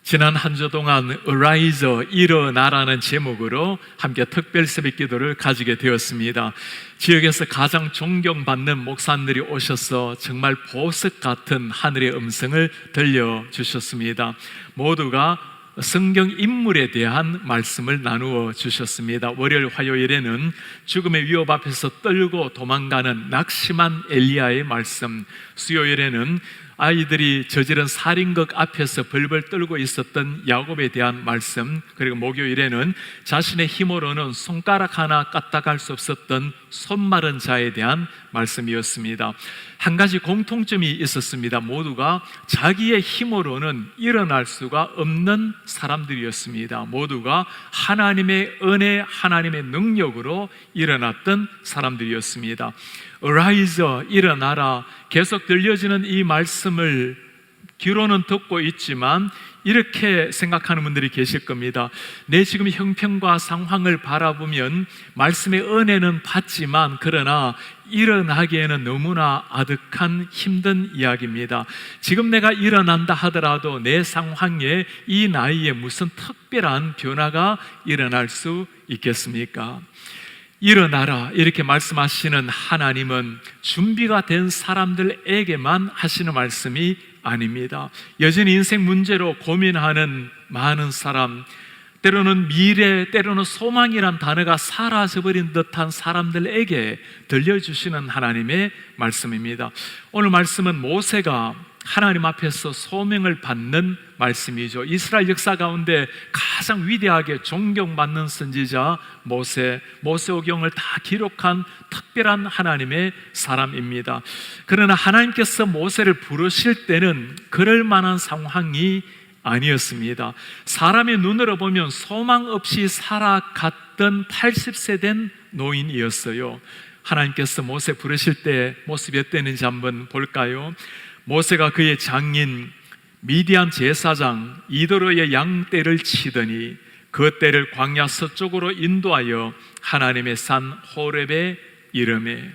지난 한 주 동안 Arise, 일어나라는 제목으로 함께 특별 새벽 기도를 가지게 되었습니다. 지역에서 가장 존경받는 목사님들이 오셔서 정말 보석 같은 하늘의 음성을 들려주셨습니다. 모두가 성경 인물에 대한 말씀을 나누어 주셨습니다. 월요일, 화요일에는 죽음의 위협 앞에서 떨고 도망가는 낙심한 엘리야의 말씀, 수요일에는 아이들이 저지른 살인극 앞에서 벌벌 떨고 있었던 야곱에 대한 말씀, 그리고 목요일에는 자신의 힘으로는 손가락 하나 까딱할 수 없었던 손마른 자에 대한 말씀이었습니다. 한 가지 공통점이 있었습니다. 모두가 자기의 힘으로는 일어날 수가 없는 사람들이었습니다. 모두가 하나님의 은혜, 하나님의 능력으로 일어났던 사람들이었습니다. Arise, 일어나라. 계속 들려지는 이 말씀을 귀로는 듣고 있지만 이렇게 생각하는 분들이 계실 겁니다. 내 지금 형편과 상황을 바라보면 말씀의 은혜는 받지만 그러나 일어나기에는 너무나 아득한 힘든 이야기입니다. 지금 내가 일어난다 하더라도 내 상황에 이 나이에 무슨 특별한 변화가 일어날 수 있겠습니까? 일어나라 이렇게 말씀하시는 하나님은 준비가 된 사람들에게만 하시는 말씀이 아닙니다. 여전히 인생 문제로 고민하는 많은 사람, 때로는 미래, 때로는 소망이란 단어가 사라져버린 듯한 사람들에게 들려주시는 하나님의 말씀입니다. 오늘 말씀은 모세가 하나님 앞에서 소명을 받는 말씀이죠. 이스라엘 역사 가운데 가장 위대하게 존경받는 선지자 모세오경을 다 기록한 특별한 하나님의 사람입니다. 그러나 하나님께서 모세를 부르실 때는 그럴 만한 상황이 아니었습니다. 사람의 눈으로 보면 소망 없이 살아갔던 80세 된 노인이었어요. 하나님께서 모세 부르실 때 모습이 어땠는지 한번 볼까요? 모세가 그의 장인 미디안 제사장 이도로의 양떼를 치더니 그 떼를 광야 서쪽으로 인도하여 하나님의 산 호렙에 이르매.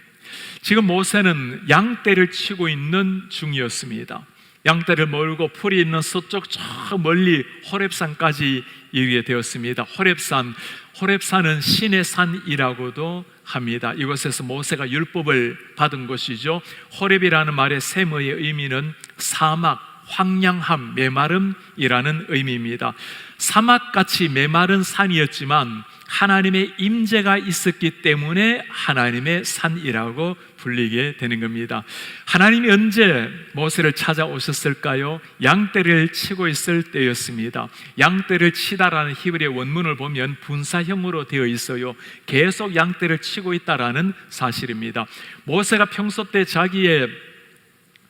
지금 모세는 양떼를 치고 있는 중이었습니다. 양떼를 몰고 풀이 있는 서쪽 저 멀리 호렙산까지 이르게 되었습니다. 호렙산은 신의 산이라고도 합니다. 이곳에서 모세가 율법을 받은 곳이죠. 호렙이라는 말의 셈의 의미는 사막, 황량함, 메마름이라는 의미입니다. 사막같이 메마른 산이었지만 하나님의 임재가 있었기 때문에 하나님의 산이라고 불리게 되는 겁니다. 하나님이 언제 모세를 찾아오셨을까요? 양떼를 치고 있을 때였습니다. 양떼를 치다라는 히브리의 원문을 보면 분사형으로 되어 있어요. 계속 양떼를 치고 있다라는 사실입니다. 모세가 평소 때 자기의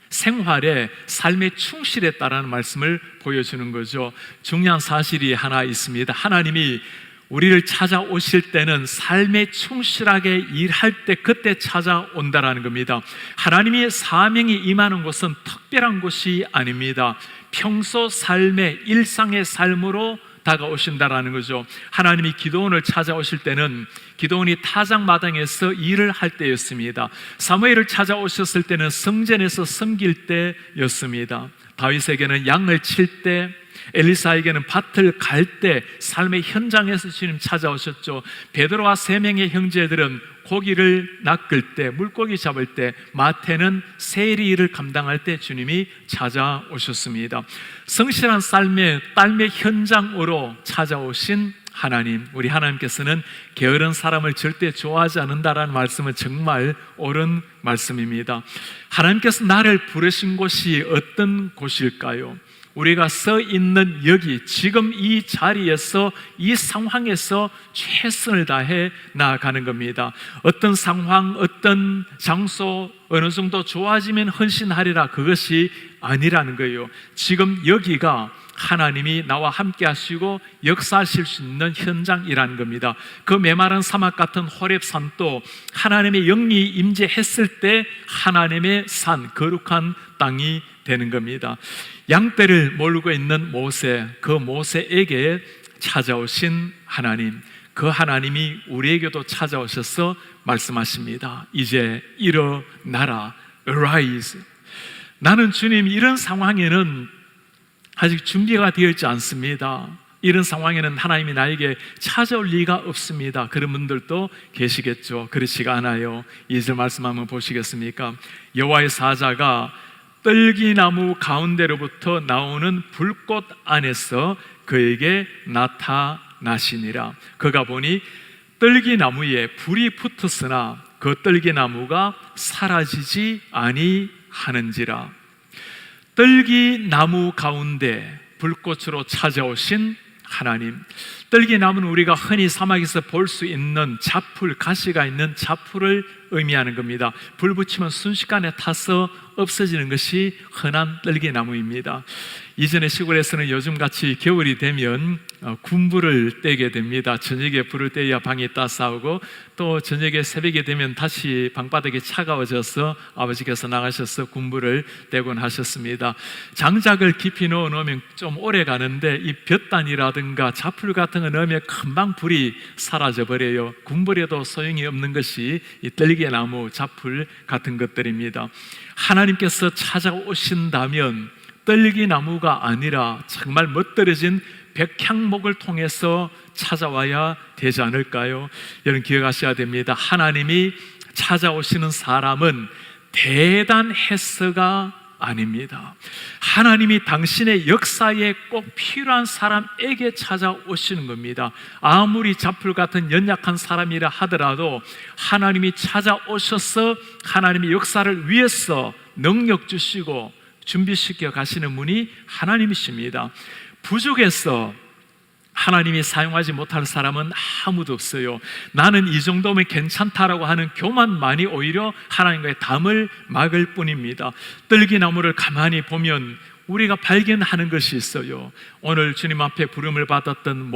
생활에 삶에 충실했다라는 말씀을 보여주는 거죠. 중요한 사실이 하나 있습니다. 하나님이 우리를 찾아오실 때는 삶에 충실하게 일할 때 그때 찾아온다라는 겁니다. 하나님의 사명이 임하는 곳은 특별한 곳이 아닙니다. 평소 삶의 일상의 삶으로 다가오신다라는 거죠. 하나님이 기도원을 찾아오실 때는 기도원이 타작마당에서 일을 할 때였습니다. 사무엘을 찾아오셨을 때는 성전에서 섬길 때였습니다. 다윗에게는 양을 칠 때, 엘리사에게는 밭을 갈 때 삶의 현장에서 주님 찾아오셨죠. 베드로와 세 명의 형제들은 고기를 낚을 때, 물고기 잡을 때, 마태는 세리 일을 감당할 때 주님이 찾아오셨습니다. 성실한 삶의 현장으로 찾아오신 하나님, 우리 하나님께서는 게으른 사람을 절대 좋아하지 않는다라는 말씀은 정말 옳은 말씀입니다. 하나님께서 나를 부르신 곳이 어떤 곳일까요? 우리가 서 있는 여기 지금 이 자리에서 이 상황에서 최선을 다해 나아가는 겁니다. 어떤 상황, 어떤 장소 어느 정도 좋아지면 헌신하리라, 그것이 아니라는 거예요. 지금 여기가 하나님이 나와 함께 하시고 역사하실 수 있는 현장이라는 겁니다. 그 메마른 사막 같은 호렙산도 하나님의 영이 임재했을 때 하나님의 산, 거룩한 땅이 되는 겁니다. 양떼를 몰고 있는 모세, 그 모세에게 찾아오신 하나님, 그 하나님이 우리에게도 찾아오셔서 말씀하십니다. 이제 일어나라, Arise. 나는 주님 이런 상황에는 아직 준비가 되어 있지 않습니다. 이런 상황에는 하나님이 나에게 찾아올 리가 없습니다. 그런 분들도 계시겠죠. 그렇지가 않아요. 2절 말씀 한번 보시겠습니까? 여호와의 사자가 떨기나무 가운데로부터 나오는 불꽃 안에서 그에게 나타나시니라. 그가 보니 떨기나무에 불이 붙었으나 그 떨기나무가 사라지지 아니하는지라. 떨기나무 가운데 불꽃으로 찾아오신 하나님. 떨기나무는 우리가 흔히 사막에서 볼 수 있는 자풀, 가시가 있는 자풀을 의미하는 겁니다. 불 붙이면 순식간에 타서 없어지는 것이 흔한 떨기나무입니다. 이전에 시골에서는 요즘같이 겨울이 되면 군불을 떼게 됩니다. 저녁에 불을 떼야 방이 따스하고 또 저녁에 새벽이 되면 다시 방바닥이 차가워져서 아버지께서 나가셔서 군불을 떼곤 하셨습니다. 장작을 깊이 넣어 놓으면 좀 오래 가는데 이 볕단이라든가 자풀 같은 거 넣으면 금방 불이 사라져 버려요. 군불에도 소용이 없는 것이 이 떨기나무, 자풀 같은 것들입니다. 하나님께서 찾아오신다면 떨기나무가 아니라 정말 멋들어진 백향목을 통해서 찾아와야 되지 않을까요? 여러분 기억하셔야 됩니다. 하나님이 찾아오시는 사람은 대단해서가 아닙니다. 하나님이 당신의 역사에 꼭 필요한 사람에게 찾아오시는 겁니다. 아무리 자풀 같은 연약한 사람이라 하더라도 하나님이 찾아오셔서 하나님의 역사를 위해서 능력 주시고 준비시켜 가시는 분이 하나님이십니다. 부족해서 하나님이 사용하지 못할 사람은 아무도 없어요. 나는 이 정도면 괜찮다라고 하는 교만만이 오히려 하나님과의 담을 막을 뿐입니다. 떨기나무를 가만히 보면 우리가 발견하는 것이 있어요. 오늘 주님 앞에 부름을 받았던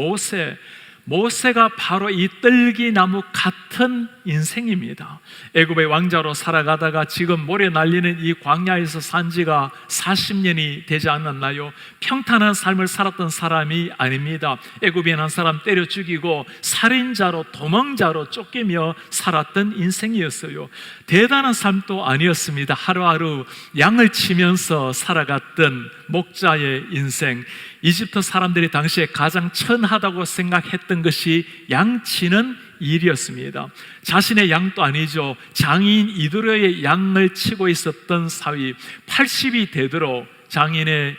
모세가 바로 이 떨기나무 같은 인생입니다. 애굽의 왕자로 살아가다가 지금 모래 날리는 이 광야에서 산 지가 40년이 되지 않았나요? 평탄한 삶을 살았던 사람이 아닙니다. 애굽인 한 사람 때려 죽이고 살인자로 도망자로 쫓기며 살았던 인생이었어요. 대단한 삶도 아니었습니다. 하루하루 양을 치면서 살아갔던 목자의 인생. 이집트 사람들이 당시에 가장 천하다고 생각했던 것이 양치는 일이었습니다. 자신의 양도 아니죠. 장인 이드로의 양을 치고 있었던 사위, 80이 되도록 장인의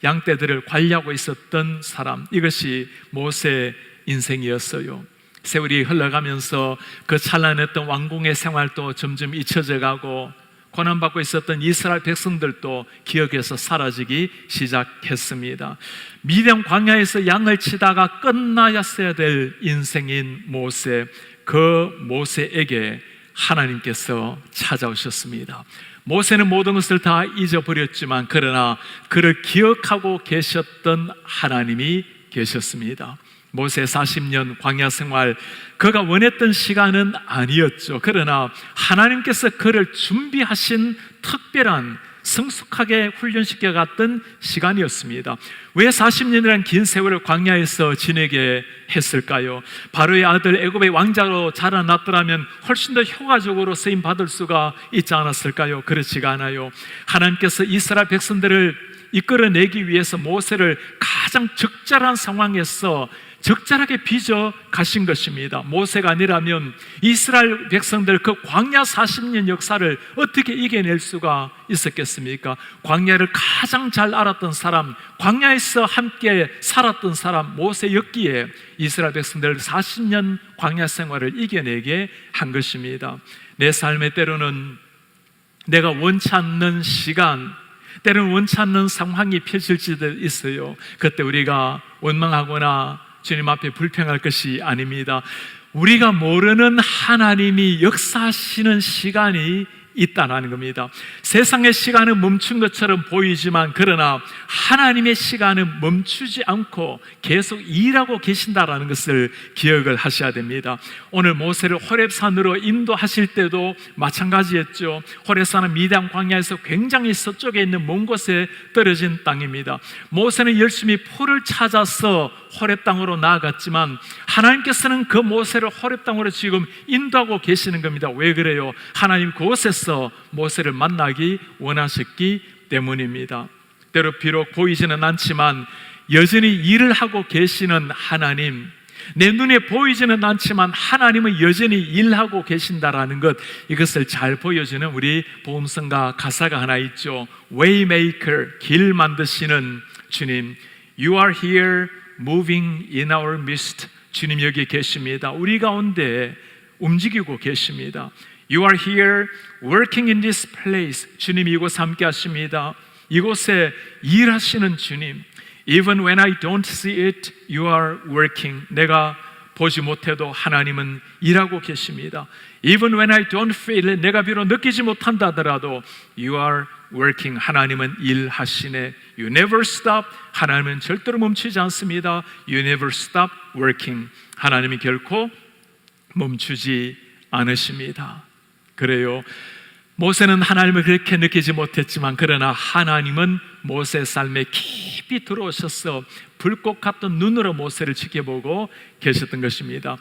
양떼들을 관리하고 있었던 사람, 이것이 모세의 인생이었어요. 세월이 흘러가면서 그 찬란했던 왕궁의 생활도 점점 잊혀져 가고 고난받고 있었던 이스라엘 백성들도 기억에서 사라지기 시작했습니다. 미디안 광야에서 양을 치다가 끝나였어야 될 인생인 모세, 그 모세에게 하나님께서 찾아오셨습니다. 모세는 모든 것을 다 잊어버렸지만 그러나 그를 기억하고 계셨던 하나님이 계셨습니다. 모세 40년 광야 생활, 그가 원했던 시간은 아니었죠. 그러나 하나님께서 그를 준비하신 특별한 성숙하게 훈련시켜 갔던 시간이었습니다. 왜 40년이라는 긴 세월을 광야에서 지내게 했을까요? 바로의 아들 애굽의 왕자로 자라났더라면 훨씬 더 효과적으로 쓰임 받을 수가 있지 않았을까요? 그렇지가 않아요. 하나님께서 이스라엘 백성들을 이끌어내기 위해서 모세를 가장 적절한 상황에서 적절하게 빚어 가신 것입니다. 모세가 아니라면 이스라엘 백성들 그 광야 40년 역사를 어떻게 이겨낼 수가 있었겠습니까? 광야를 가장 잘 알았던 사람, 광야에서 함께 살았던 사람 모세였기에 이스라엘 백성들 40년 광야 생활을 이겨내게 한 것입니다. 내 삶의 때로는 내가 원치 않는 시간, 때로는 원치 않는 상황이 펼쳐질지도 있어요. 그때 우리가 원망하거나 주님 앞에 불평할 것이 아닙니다. 우리가 모르는 하나님이 역사하시는 시간이 있다는 겁니다. 세상의 시간은 멈춘 것처럼 보이지만 그러나 하나님의 시간은 멈추지 않고 계속 일하고 계신다는 것을 기억을 하셔야 됩니다. 오늘 모세를 호렙산으로 인도하실 때도 마찬가지였죠. 호렙산은 미디안 광야에서 굉장히 서쪽에 있는 먼 곳에 떨어진 땅입니다. 모세는 열심히 풀을 찾아서 호렙 땅으로 나아갔지만 하나님께서는 그 모세를 호렙 땅으로 지금 인도하고 계시는 겁니다. 왜 그래요? 하나님 그곳에서 모세를 만나기 원하셨기 때문입니다. 때로 비록 보이지는 않지만 여전히 일을 하고 계시는 하나님, 내 눈에 보이지는 않지만 하나님은 여전히 일하고 계신다라는 것, 이것을 잘 보여주는 우리 복음성가 가사가 하나 있죠. Waymaker, 길 만드시는 주님, You are here moving in our midst. 주님 여기 계십니다. 우리 가운데 움직이고 계십니다. You are here working in this place. 주님 이곳 함께 하십니다. 이곳에 일하시는 주님, Even when I don't see it, you are working. 내가 보지 못해도 하나님은 일하고 계십니다. Even when I don't feel it, 내가 비록 느끼지 못한다 하더라도 you are working. 하나님은 일하시네. You never stop. 하나님은 절대로 멈추지 않습니다. You never stop working. 하나님이 결코 멈추지 않으십니다. 그래요. 모세는 하나님을 그렇게 느끼지 못했지만 그러나 하나님은 모세의 삶에 깊이 들어오셔서 불꽃 같은 눈으로 모세를 지켜보고 계셨던 것입니다.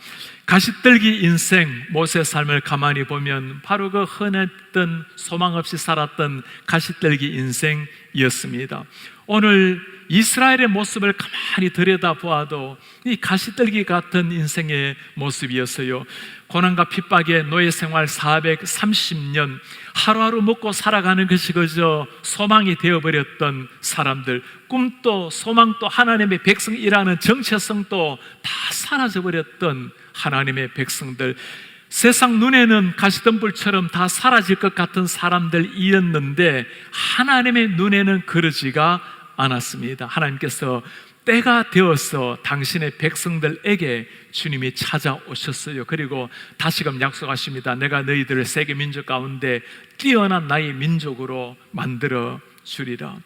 가시떨기 인생, 모세의 삶을 가만히 보면 바로 그 흔했던 소망 없이 살았던 가시떨기 인생이었습니다. 오늘 이스라엘의 모습을 가만히 들여다보아도 이 가시떨기 같은 인생의 모습이었어요. 고난과 핍박의 노예 생활 430년, 하루하루 먹고 살아가는 것이 그저 소망이 되어버렸던 사람들, 꿈도 소망도 하나님의 백성이라는 정체성도 다 사라져버렸던 하나님의 백성들, 세상 눈에는 가시덤불처럼 다 사라질 것 같은 사람들이었는데 하나님의 눈에는 그러지가 않았습니다. 하나님께서 때가 되어서 당신의 백성들에게 주님이 찾아오셨어요. 그리고 다시금 약속하십니다. 내가 너희들을 세계 민족 가운데 뛰어난 나의 민족으로 만들어 주리라.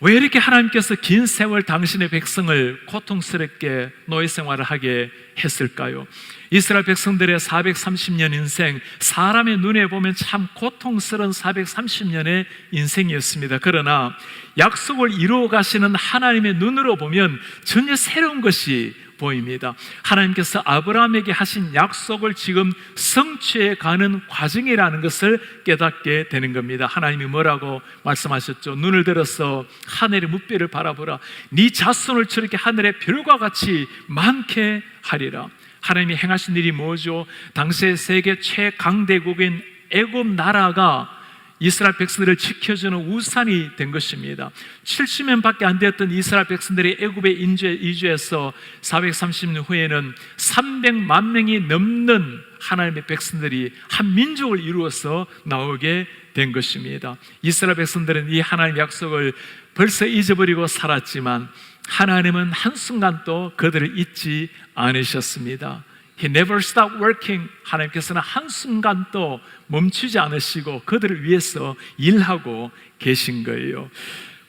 왜 이렇게 하나님께서 긴 세월 당신의 백성을 고통스럽게 노예 생활을 하게 했을까요? 이스라엘 백성들의 430년 인생, 사람의 눈에 보면 참 고통스러운 430년의 인생이었습니다. 그러나 약속을 이루어 가시는 하나님의 눈으로 보면 전혀 새로운 것이 보입니다. 하나님께서 아브라함에게 하신 약속을 지금 성취해 가는 과정이라는 것을 깨닫게 되는 겁니다. 하나님이 뭐라고 말씀하셨죠? 눈을 들어서 하늘의 무별 바라보라. 네 자손을 저렇게 하늘의 별과 같이 많게 하리라. 하나님이 행하신 일이 뭐죠? 당시의 세계 최강대국인 애굽 나라가 이스라엘 백성들을 지켜주는 우산이 된 것입니다. 70년밖에 안 되었던 이스라엘 백성들이 애굽에 이주해서 430년 후에는 300만 명이 넘는 하나님의 백성들이 한 민족을 이루어서 나오게 된 것입니다. 이스라엘 백성들은 이 하나님의 약속을 벌써 잊어버리고 살았지만 하나님은 한순간도 그들을 잊지 않으셨습니다. He never stopped working. 하나님께서는 한순간도 멈추지 않으시고 그들을 위해서 일하고 계신 거예요.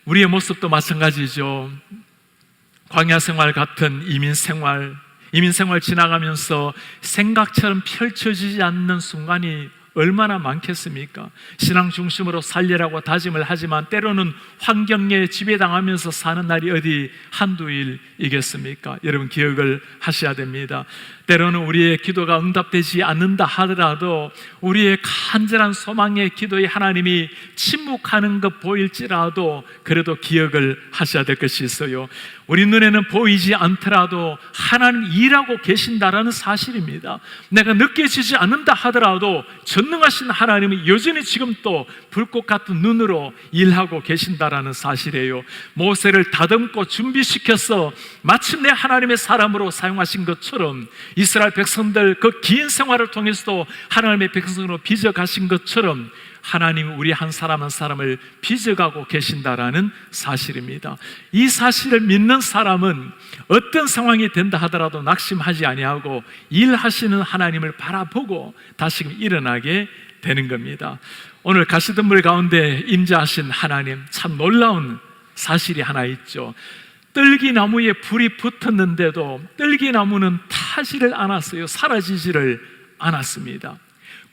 우리의 모습도 마찬가지죠. 광야 생활 같은 이민 생활 지나가면서 생각처럼 펼쳐지지 않는 순간이 얼마나 많겠습니까? 신앙 중심으로 살리라고 다짐을 하지만 때로는 환경에 지배당하면서 사는 날이 어디 한두일이겠습니까? 여러분 기억을 하셔야 됩니다. 때로는 우리의 기도가 응답되지 않는다 하더라도 우리의 간절한 소망의 기도에 하나님이 침묵하는 것 보일지라도 그래도 기억을 하셔야 될 것이 있어요. 우리 눈에는 보이지 않더라도 하나님 일하고 계신다라는 사실입니다. 내가 느껴지지 않는다 하더라도 전능하신 하나님이 여전히 지금 또 불꽃 같은 눈으로 일하고 계신다라는 사실이에요. 모세를 다듬고 준비시켜서 마침내 하나님의 사람으로 사용하신 것처럼 이스라엘 백성들 그 긴 생활을 통해서도 하나님의 백성으로 빚어가신 것처럼 하나님이 우리 한 사람 한 사람을 빚어가고 계신다라는 사실입니다. 이 사실을 믿는 사람은 어떤 상황이 된다 하더라도 낙심하지 아니하고 일하시는 하나님을 바라보고 다시금 일어나게 되는 겁니다. 오늘 가시덤불 가운데 임재하신 하나님, 참 놀라운 사실이 하나 있죠. 떨기나무에 불이 붙었는데도 떨기나무는 타지를 않았어요. 사라지지를 않았습니다.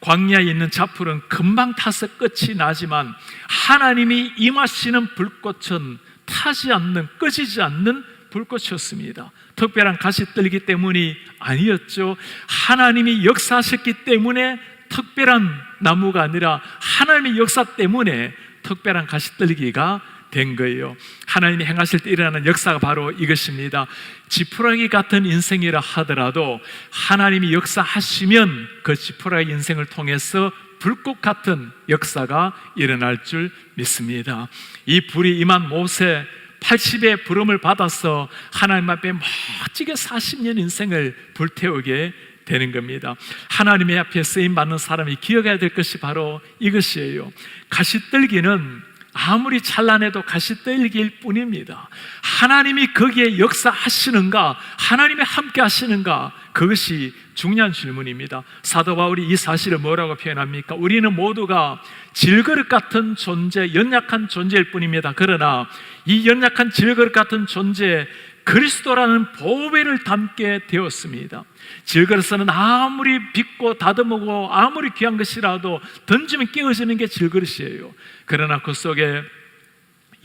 광야에 있는 자풀은 금방 타서 끝이 나지만 하나님이 임하시는 불꽃은 타지 않는, 꺼지지 않는 불꽃이었습니다. 특별한 가시떨기 때문이 아니었죠. 하나님이 역사하셨기 때문에 특별한 나무가 아니라 하나님의 역사 때문에 특별한 가시떨기가 된 거예요. 하나님이 행하실 때 일어나는 역사가 바로 이것입니다. 지푸라기 같은 인생이라 하더라도 하나님이 역사하시면 그 지푸라기 인생을 통해서 불꽃 같은 역사가 일어날 줄 믿습니다. 이 불이 임한 모세 80의 부름을 받아서 하나님 앞에 멋지게 40년 인생을 불태우게 되는 겁니다. 하나님의 앞에 쓰임받는 사람이 기억해야 될 것이 바로 이것이에요. 가시떨기는 아무리 찬란해도 가시떨기일 뿐입니다. 하나님이 거기에 역사하시는가, 하나님이 함께 하시는가, 그것이 중요한 질문입니다. 사도 바울이 이 사실을 뭐라고 표현합니까? 우리는 모두가 질그릇 같은 존재, 연약한 존재일 뿐입니다. 그러나 이 연약한 질그릇 같은 존재에 그리스도라는 보배를 담게 되었습니다. 질그릇은 아무리 빚고 다듬고 아무리 귀한 것이라도 던지면 깨어지는 게 질그릇이에요. 그러나 그 속에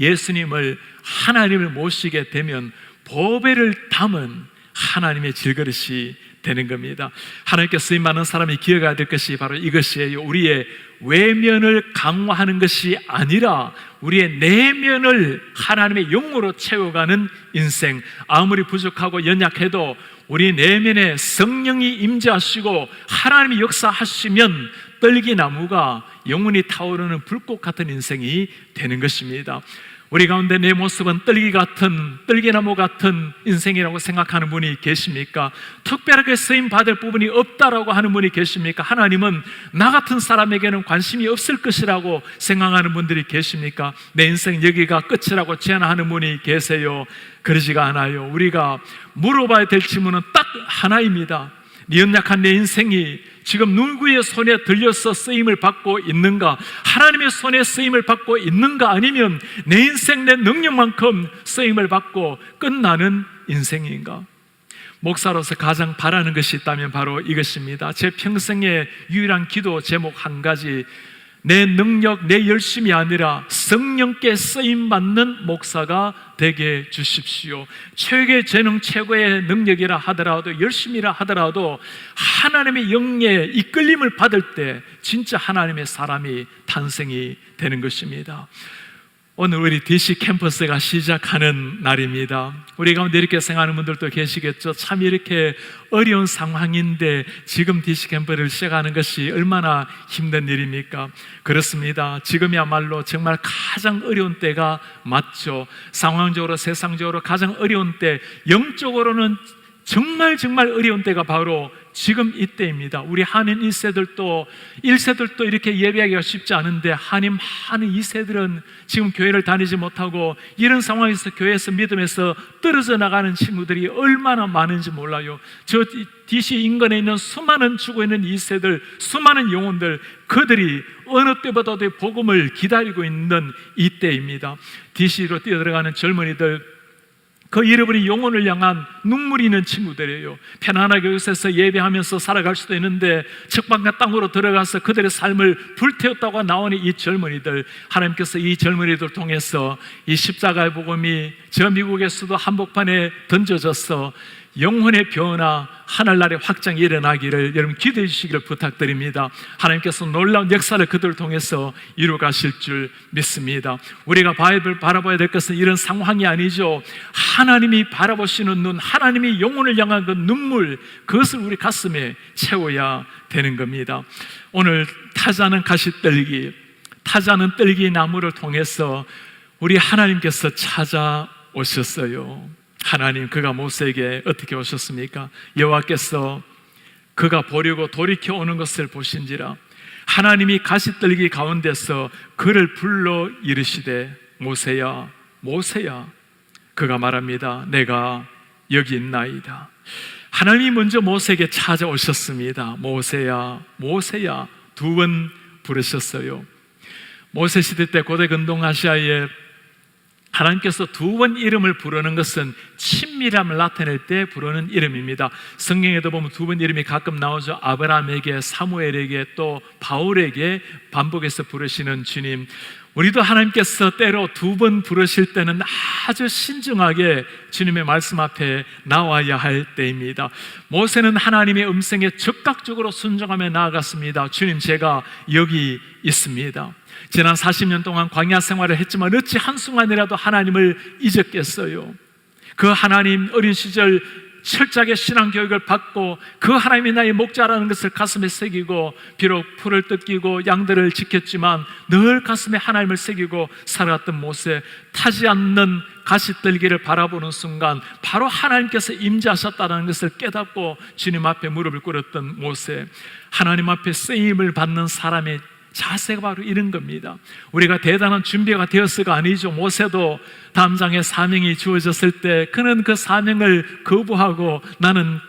예수님을, 하나님을 모시게 되면 보배를 담은 하나님의 질그릇이 되는 겁니다. 하나님께 쓰임받는 사람이 기억해야 될 것이 바로 이것이에요. 우리의 외면을 강화하는 것이 아니라 우리의 내면을 하나님의 영으로 채워가는 인생. 아무리 부족하고 연약해도 우리 내면에 성령이 임재하시고 하나님이 역사하시면 떨기나무가 영원히 타오르는 불꽃 같은 인생이 되는 것입니다. 우리 가운데 내 모습은 떨기나무 같은 인생이라고 생각하는 분이 계십니까? 특별하게 쓰임받을 부분이 없다라고 하는 분이 계십니까? 하나님은 나 같은 사람에게는 관심이 없을 것이라고 생각하는 분들이 계십니까? 내 인생 여기가 끝이라고 제안하는 분이 계세요? 그러지가 않아요. 우리가 물어봐야 될 질문은 딱 하나입니다. 연약한 내 인생이 지금 누구의 손에 들려서 쓰임을 받고 있는가? 하나님의 손에 쓰임을 받고 있는가? 아니면 내 인생 내 능력만큼 쓰임을 받고 끝나는 인생인가? 목사로서 가장 바라는 것이 있다면 바로 이것입니다. 제 평생의 유일한 기도 제목 한 가지, 내 능력, 내 열심이 아니라 성령께 쓰임받는 목사가 되게 주십시오. 최고의 재능, 최고의 능력이라 하더라도, 열심이라 하더라도 하나님의 영에 이끌림을 받을 때 진짜 하나님의 사람이 탄생이 되는 것입니다. 오늘 우리 DC 캠퍼스가 시작하는 날입니다. 우리 가운데 이렇게 생각하는 분들도 계시겠죠. 참 이렇게 어려운 상황인데 지금 DC 캠퍼스를 시작하는 것이 얼마나 힘든 일입니까? 그렇습니다. 지금이야말로 정말 가장 어려운 때가 맞죠. 상황적으로, 세상적으로 가장 어려운 때, 영적으로는 정말 어려운 때가 바로 지금 이때입니다. 우리 한인 1세들도 이렇게 예배하기가 쉽지 않은데 한인 많은 2세들은 지금 교회를 다니지 못하고 이런 상황에서 교회에서 믿음에서 떨어져 나가는 친구들이 얼마나 많은지 몰라요. 저 DC 인근에 있는 수많은 죽어있는 2세들, 수많은 영혼들, 그들이 어느 때보다도 복음을 기다리고 있는 이때입니다. DC로 뛰어들어가는 젊은이들, 그 잃어버린 영혼을 향한 눈물이 있는 친구들이에요. 편안하게 여기서 예배하면서 살아갈 수도 있는데 척방과 땅으로 들어가서 그들의 삶을 불태웠다고 나오는 이 젊은이들, 하나님께서 이 젊은이들 통해서 이 십자가의 복음이 저 미국에서도 한복판에 던져져서 영혼의 변화, 하늘나라의 확장이 일어나기를 여러분 기도해 주시기를 부탁드립니다. 하나님께서 놀라운 역사를 그들을 통해서 이루어 가실 줄 믿습니다. 우리가 바라봐야 될 것은 이런 상황이 아니죠. 하나님이 바라보시는 눈, 하나님이 영혼을 향한 그 눈물, 그것을 우리 가슴에 채워야 되는 겁니다. 오늘 타자는 가시떨기, 타자는 떨기 나무를 통해서 우리 하나님께서 찾아오셨어요. 하나님, 그가 모세에게 어떻게 오셨습니까? 여호와께서 그가 보려고 돌이켜 오는 것을 보신지라 하나님이 가시떨기 가운데서 그를 불러 이르시되 모세야, 모세야. 그가 말합니다. 내가 여기 있나이다. 하나님이 먼저 모세에게 찾아오셨습니다. 모세야, 모세야. 2번 부르셨어요. 모세 시대 때 고대 근동아시아에 하나님께서 2번 이름을 부르는 것은 친밀함을 나타낼 때 부르는 이름입니다. 성경에도 보면 2번 이름이 가끔 나오죠. 아브라함에게, 사무엘에게, 또 바울에게 반복해서 부르시는 주님. 우리도 하나님께서 때로 2번 부르실 때는 아주 신중하게 주님의 말씀 앞에 나와야 할 때입니다. 모세는 하나님의 음성에 즉각적으로 순종하며 나아갔습니다. 주님, 제가 여기 있습니다. 지난 40년 동안 광야 생활을 했지만 어찌 한순간이라도 하나님을 잊었겠어요? 그 하나님 어린 시절 철저하게 신앙교육을 받고 그 하나님이 나의 목자라는 것을 가슴에 새기고 비록 풀을 뜯기고 양들을 지켰지만 늘 가슴에 하나님을 새기고 살아갔던 모세, 타지 않는 가시떨기를 바라보는 순간 바로 하나님께서 임재하셨다는 것을 깨닫고 주님 앞에 무릎을 꿇었던 모세, 하나님 앞에 쓰임을 받는 사람의 자세가 바로 이런 겁니다. 우리가 대단한 준비가 되었을까? 아니죠. 모세도 다음 장에 사명이 주어졌을 때 그는 그 사명을 거부하고 나는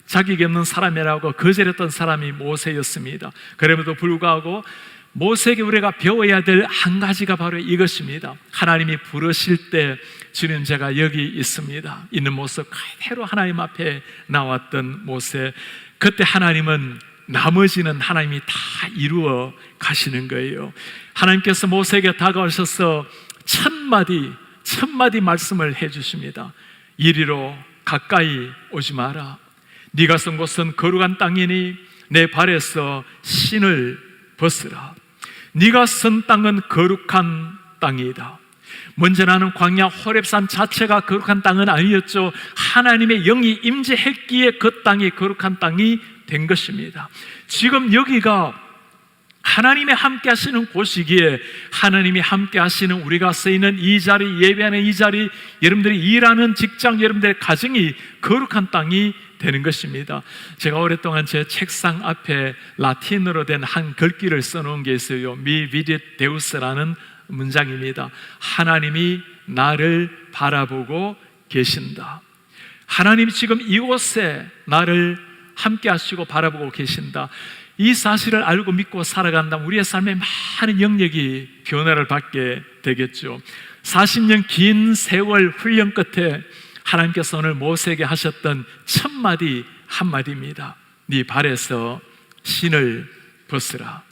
자격이 없는 사람이라고 거절했던 사람이 모세였습니다. 그럼에도 불구하고 모세에게 우리가 배워야 될 한 가지가 바로 이것입니다. 하나님이 부르실 때 주님 제가 여기 있습니다 있는 모습 그대로 하나님 앞에 나왔던 모세, 그때 하나님은 나머지는 하나님이 다 이루어 가시는 거예요. 하나님께서 모세에게 다가오셔서 천 마디 말씀을 해주십니다. 이리로 가까이 오지 마라. 네가 선 곳은 거룩한 땅이니 내 발에서 신을 벗으라. 네가 선 땅은 거룩한 땅이다. 먼저 나는 광야 호렙산 자체가 거룩한 땅은 아니었죠. 하나님의 영이 임재했기에 그 땅이 거룩한 땅이 된 것입니다. 지금 여기가 하나님이 함께 하시는 곳이기에 하나님이 함께 하시는 우리가 쓰이는 이 자리, 예배하는 이 자리, 여러분들이 일하는 직장, 여러분들의 가정이 거룩한 땅이 되는 것입니다. 제가 오랫동안 제 책상 앞에 라틴어로 된 한 글귀를 써놓은 게 있어요. Mi vidit Deus라는 문장입니다. 하나님이 나를 바라보고 계신다. 하나님이 지금 이곳에 나를 함께 하시고 바라보고 계신다. 이 사실을 알고 믿고 살아간다면 우리의 삶에 많은 영역이 변화를 받게 되겠죠. 40년 긴 세월 훈련 끝에 하나님께서 오늘 모세에게 하셨던 첫 마디 한마디입니다. 네 발에서 신을 벗으라.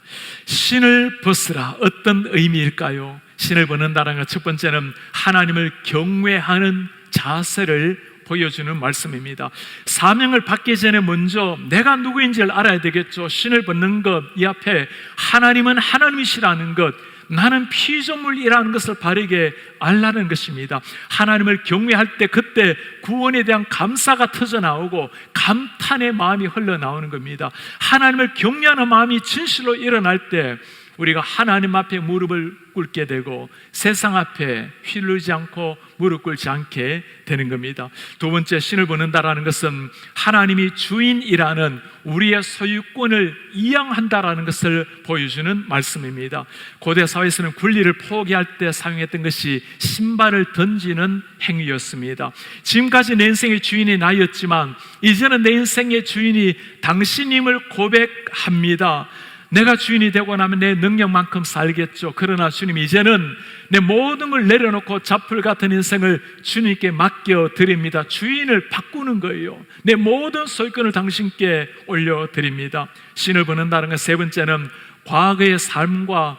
신을 벗으라. 어떤 의미일까요? 신을 벗는다는 것, 첫 번째는 하나님을 경외하는 자세를 보여주는 말씀입니다. 사명을 받기 전에 먼저 내가 누구인지를 알아야 되겠죠. 신을 벗는 것, 이 앞에 하나님은 하나님이시라는 것, 나는 피조물이라는 것을 바르게 알라는 것입니다. 하나님을 경외할 때 그때 구원에 대한 감사가 터져나오고 감탄의 마음이 흘러나오는 겁니다. 하나님을 경외하는 마음이 진실로 일어날 때 우리가 하나님 앞에 무릎을 꿇게 되고 세상 앞에 휘둘리지 않고 무릎 꿇지 않게 되는 겁니다. 두 번째, 신을 벗는다라는 것은 하나님이 주인이라는 우리의 소유권을 이양한다라는 것을 보여주는 말씀입니다. 고대 사회에서는 권리를 포기할 때 사용했던 것이 신발을 던지는 행위였습니다. 지금까지 내 인생의 주인이 나였지만 이제는 내 인생의 주인이 당신임을 고백합니다. 내가 주인이 되고 나면 내 능력만큼 살겠죠. 그러나 주님, 이제는 내 모든 걸 내려놓고 잡풀 같은 인생을 주님께 맡겨드립니다. 주인을 바꾸는 거예요. 내 모든 소유권을 당신께 올려드립니다. 신을 벗는다는 것, 세 번째는 과거의 삶과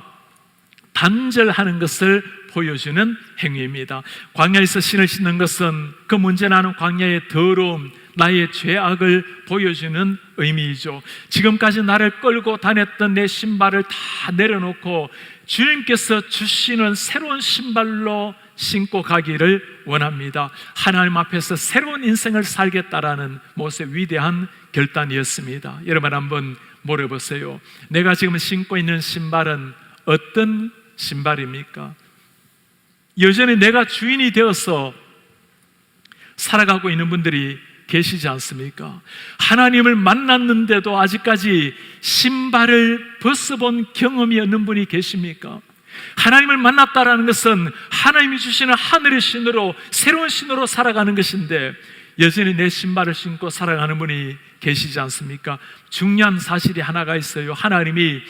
단절하는 것을 보여주는 행위입니다. 광야에서 신을 신는 것은 그 문제 나는 광야의 더러움, 나의 죄악을 보여주는 의미이죠. 지금까지 나를 끌고 다녔던 내 신발을 다 내려놓고 주님께서 주시는 새로운 신발로 신고 가기를 원합니다. 하나님 앞에서 새로운 인생을 살겠다라는 모세의 위대한 결단이었습니다. 여러분 한번 물어보세요. 내가 지금 신고 있는 신발은 어떤 신발입니까? 여전히 내가 주인이 되어서 살아가고 있는 분들이 계시지 않습니까? 하나님을 만났는데도 아직까지 신발을 벗어본 경험이 없는 분이 계십니까? 하나님을 만났다라는 것은 하나님이 주시는 하늘의 신으로, 새로운 신으로 살아가는 것인데 여전히 내 신발을 신고 살아가는 분이 계시지 않습니까? 중요한 사실이 하나가 있어요. 하나님이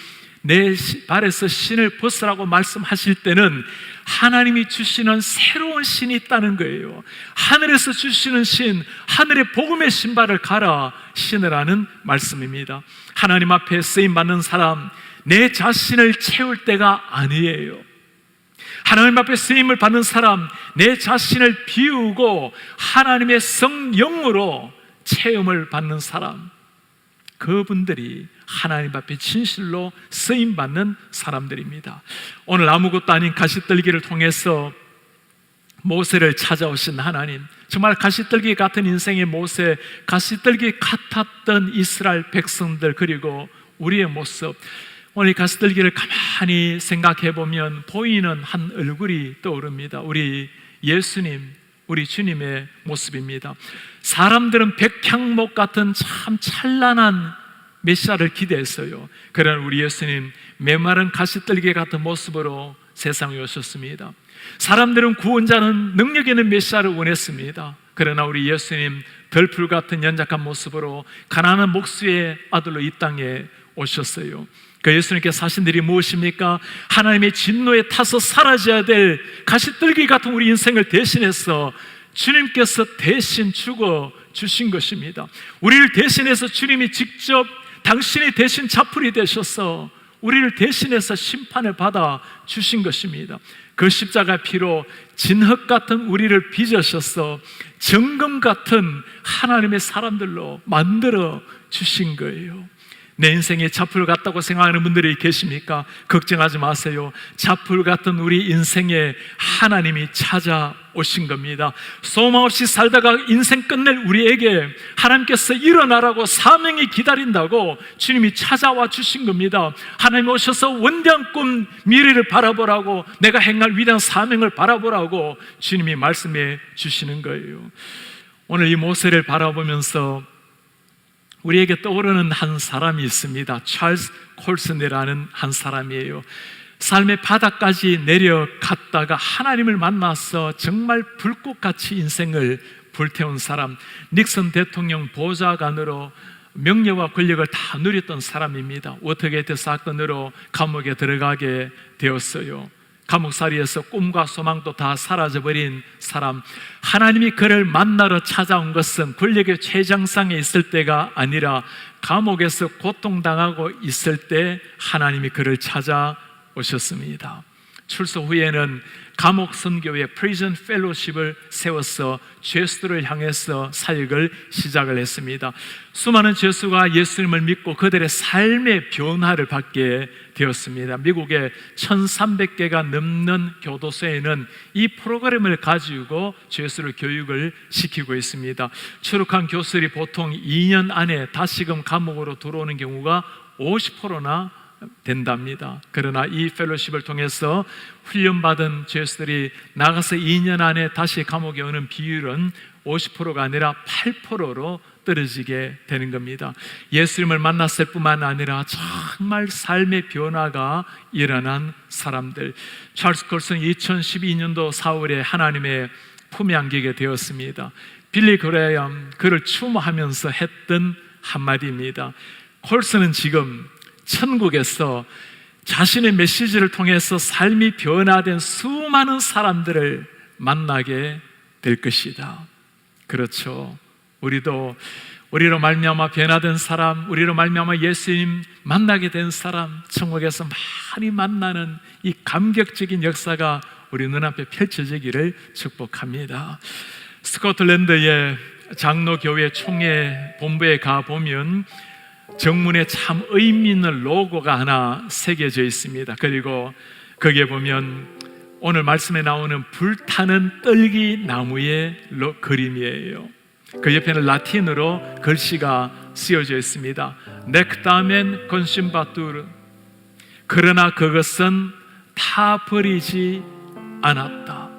내 발에서 신을 벗으라고 말씀하실 때는 하나님이 주시는 새로운 신이 있다는 거예요. 하늘에서 주시는 신, 하늘의 복음의 신발을 갈아 신으라는 말씀입니다. 하나님 앞에 쓰임받는 사람, 내 자신을 채울 때가 아니에요. 하나님 앞에 쓰임을 받는 사람, 내 자신을 비우고 하나님의 성령으로 체험을 받는 사람, 그분들이 하나님 앞에 진실로 쓰임받는 사람들입니다. 오늘 아무것도 아닌 가시떨기를 통해서 모세를 찾아오신 하나님, 정말 가시떨기 같은 인생의 모세, 가시떨기 같았던 이스라엘 백성들, 그리고 우리의 모습, 오늘 이 가시떨기를 가만히 생각해 보면 보이는 한 얼굴이 떠오릅니다. 우리 예수님, 우리 주님의 모습입니다. 사람들은 백향목 같은 참 찬란한 메시아를 기대했어요. 그러나 우리 예수님 메마른 가시떨기 같은 모습으로 세상에 오셨습니다. 사람들은 구원자는 능력 있는 메시아를 원했습니다. 그러나 우리 예수님 덜풀 같은 연약한 모습으로 가난한 목수의 아들로 이 땅에 오셨어요. 그 예수님께서 하신 일이 무엇입니까? 하나님의 진노에 타서 사라져야 될 가시떨기 같은 우리 인생을 대신해서 주님께서 대신 죽어 주신 것입니다. 우리를 대신해서 주님이 직접 당신이 대신 자풀이 되셔서 우리를 대신해서 심판을 받아 주신 것입니다. 그 십자가 피로 진흙 같은 우리를 빚으셔서 정금 같은 하나님의 사람들로 만들어 주신 거예요. 내 인생에 자풀 같다고 생각하는 분들이 계십니까? 걱정하지 마세요. 자풀 같은 우리 인생에 하나님이 찾아오신 겁니다. 소망 없이 살다가 인생 끝낼 우리에게 하나님께서 일어나라고 사명이 기다린다고 주님이 찾아와 주신 겁니다. 하나님 오셔서 원대한 꿈 미래를 바라보라고, 내가 행할 위대한 사명을 바라보라고 주님이 말씀해 주시는 거예요. 오늘 이 모세를 바라보면서 우리에게 떠오르는 한 사람이 있습니다. 찰스 콜슨이라는 한 사람이에요. 삶의 바닥까지 내려갔다가 하나님을 만나서 정말 불꽃같이 인생을 불태운 사람, 닉슨 대통령 보좌관으로 명예와 권력을 다 누렸던 사람입니다. 워터게이트 사건으로 감옥에 들어가게 되었어요. 감옥살이에서 꿈과 소망도 다 사라져버린 사람, 하나님이 그를 만나러 찾아온 것은 권력의 최장상에 있을 때가 아니라 감옥에서 고통당하고 있을 때 하나님이 그를 찾아오셨습니다. 출소 후에는 감옥 선교회 프리즌 펠로십을 세워서 죄수들을 향해서 사역을 시작을 했습니다. 수많은 죄수가 예수님을 믿고 그들의 삶의 변화를 받게 되었습니다. 미국의 1300개가 넘는 교도소에는 이 프로그램을 가지고 죄수를 교육을 시키고 있습니다. 추록한 교수들이 보통 2년 안에 다시금 감옥으로 들어오는 경우가 50%나 된답니다. 그러나 이 펠로십을 통해서 훈련받은 죄수들이 나가서 2년 안에 다시 감옥에 오는 비율은 50%가 아니라 8%로 떨어지게 되는 겁니다. 예수님을 만났을 뿐만 아니라 정말 삶의 변화가 일어난 사람들. 찰스 콜슨은 2012년도 4월에 하나님의 품에 안기게 되었습니다. 빌리 그레엄 그를 추모하면서 했던 한마디입니다. 콜슨은 지금 천국에서 자신의 메시지를 통해서 삶이 변화된 수많은 사람들을 만나게 될 것이다. 그렇죠. 우리로 말미암아 변화된 사람, 우리로 말미암아 예수님 만나게 된 사람, 천국에서 많이 만나는 이 감격적인 역사가 우리 눈앞에 펼쳐지기를 축복합니다. 스코틀랜드의 장로교회 총회 본부에 가보면 정문에 참 의미 있는 로고가 하나 새겨져 있습니다. 그리고 거기에 보면 오늘 말씀에 나오는 불타는 떨기 나무의 그림이에요. 그 옆에는 라틴어로 글씨가 쓰여져 있습니다. 넥타멘 건심바투르, 그러나 그것은 타버리지 않았다.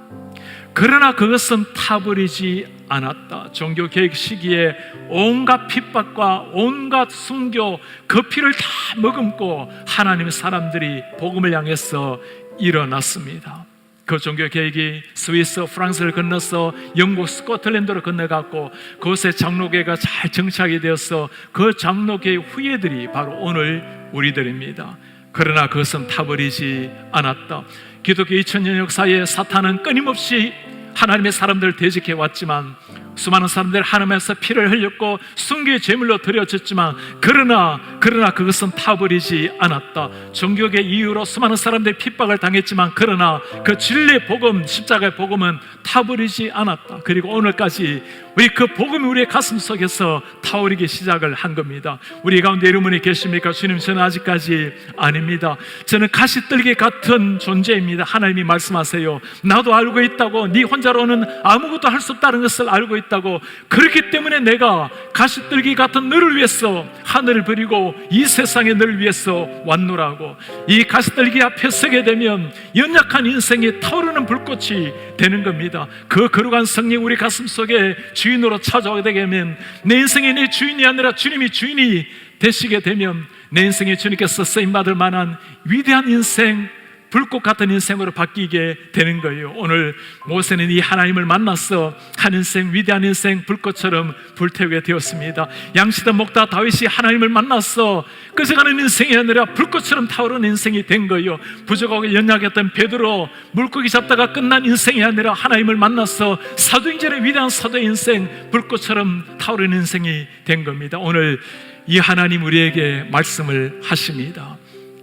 그러나 그것은 타버리지 않았다. 종교개혁 시기에 온갖 핍박과 온갖 순교, 그 피를 다 머금고 하나님의 사람들이 복음을 향해서 일어났습니다. 그 종교개혁이 스위스, 프랑스를 건너서 영국, 스코틀랜드로 건너갔고 그곳에 장로교회가 잘 정착이 되어서 그 장로교회 후예들이 바로 오늘 우리들입니다. 그러나 그것은 타버리지 않았다. 기독교 2000년 역사에 사탄은 끊임없이 하나님의 사람들을 대적해 왔지만 수많은 사람들이 하나님에서 피를 흘렸고 순교의 제물로 드려졌지만 그러나 그것은 타버리지 않았다. 종교의 이유로 수많은 사람들이 핍박을 당했지만 그러나 그 진리의 복음, 십자가의 복음은 타버리지 않았다. 그리고 오늘까지 우리 그 복음이 우리의 가슴 속에서 타오르기 시작을 한 겁니다. 우리 가운데 이런 분이 계십니까? 주님, 저는 아직까지 아닙니다. 저는 가시떨기 같은 존재입니다. 하나님이 말씀하세요. 나도 알고 있다고. 네 혼자로는 아무것도 할 수 없다는 것을 알고 있다고. 그렇기 때문에 내가 가시떨기 같은 너를 위해서 하늘을 버리고 이 세상에 너를 위해서 왔노라고. 이 가시떨기 앞에 서게 되면 연약한 인생이 타오르는 불꽃이 되는 겁니다. 그 거룩한 성령 우리 가슴 속에 주인으로 찾아오게 되면 내 인생이 내 주인이 아니라 주님이 주인이 되시게 되면 내 인생에 주님께서 쓰임받을 만한 위대한 인생, 불꽃 같은 인생으로 바뀌게 되는 거예요. 오늘 모세는 이 하나님을 만나서 한 인생, 위대한 인생, 불꽃처럼 불태우게 되었습니다. 양치던 목자 다윗이 하나님을 만나서 꺼져가는 인생이 아니라 불꽃처럼 타오르는 인생이 된 거예요. 부족하고 연약했던 베드로 물고기 잡다가 끝난 인생이 아니라 하나님을 만나서 사도행전의 위대한 사도의 인생, 불꽃처럼 타오르는 인생이 된 겁니다. 오늘 이 하나님 우리에게 말씀을 하십니다.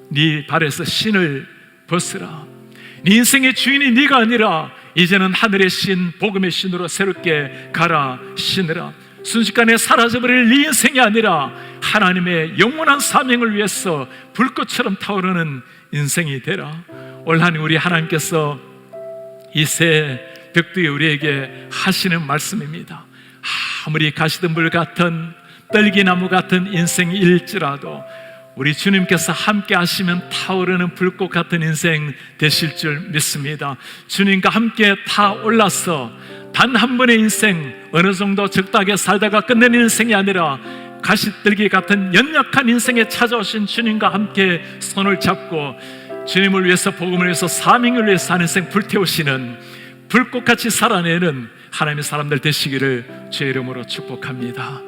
네 발에서 신을 벗으라. 네 인생의 주인이 네가 아니라 이제는 하늘의 신, 복음의 신으로 새롭게 갈아 신으라. 순식간에 사라져버릴 네 인생이 아니라 하나님의 영원한 사명을 위해서 불꽃처럼 타오르는 인생이 되라. 올 한 해 우리 하나님께서 이 새 벽두에 우리에게 하시는 말씀입니다. 아무리 가시덤불 같은 떨기나무 같은 인생일지라도 우리 주님께서 함께 하시면 타오르는 불꽃 같은 인생 되실 줄 믿습니다. 주님과 함께 타올라서 단 한 번의 인생, 어느 정도 적당하게 살다가 끝내는 인생이 아니라 가시떨기 같은 연약한 인생에 찾아오신 주님과 함께 손을 잡고 주님을 위해서, 복음을 위해서, 사명을 위해서 사는 인생 불태우시는 불꽃같이 살아내는 하나님의 사람들 되시기를 주의 이름으로 축복합니다.